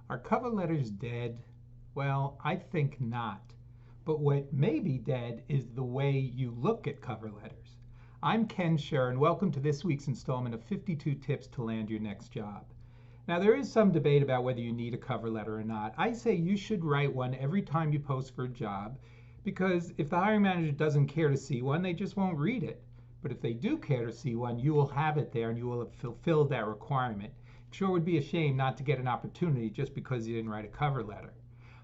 Are cover letters dead? Well, I think not. But what may be dead is the way you look at cover letters. I'm Ken Scher, and welcome to this week's installment of 52 Tips to Land Your Next Job. Now, there is some debate about whether you need a cover letter or not. I say you should write one every time you post for a job because if the hiring manager doesn't care to see one, they just won't read it. But if they do care to see one, you will have it there and you will have fulfilled that requirement. It sure would be a shame not to get an opportunity just because you didn't write a cover letter.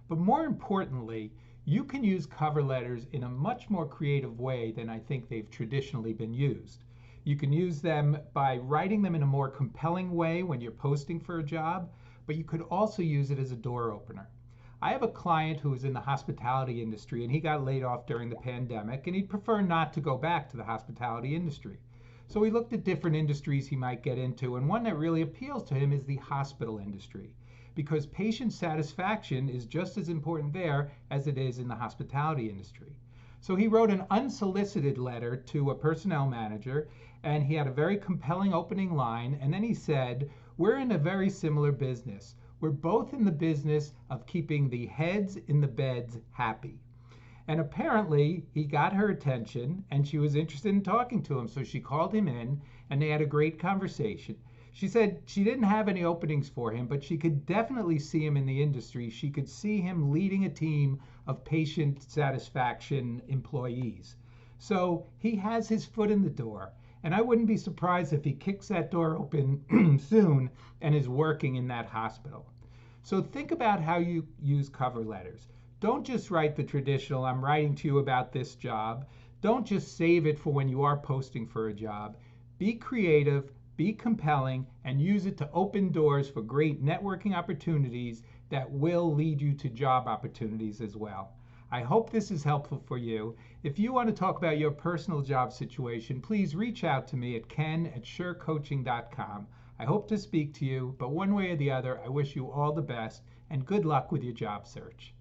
But more importantly, you can use cover letters in a much more creative way than I think they've traditionally been used. You can use them by writing them in a more compelling way when you're posting for a job, but you could also use it as a door opener. I have a client who is in the hospitality industry and he got laid off during the pandemic and he'd prefer not to go back to the hospitality industry. So he looked at different industries he might get into, and one that really appeals to him is the hospital industry because patient satisfaction is just as important there as it is in the hospitality industry. So he wrote an unsolicited letter to a personnel manager and he had a very compelling opening line, and then he said, "We're in a very similar business. We're both in the business of keeping the heads in the beds happy." And apparently he got her attention and she was interested in talking to him. So she called him in and they had a great conversation. She said she didn't have any openings for him, but she could definitely see him in the industry. She could see him leading a team of patient satisfaction employees. So he has his foot in the door. And I wouldn't be surprised if he kicks that door open soon and is working in that hospital. So think about how you use cover letters. Don't just write the traditional, "I'm writing to you about this job." Don't just save it for when you are posting for a job. Be creative, be compelling, and use it to open doors for great networking opportunities that will lead you to job opportunities as well. I hope this is helpful for you. If you want to talk about your personal job situation, please reach out to me at ken@schercoaching.com. I hope to speak to you, but one way or the other, I wish you all the best and good luck with your job search.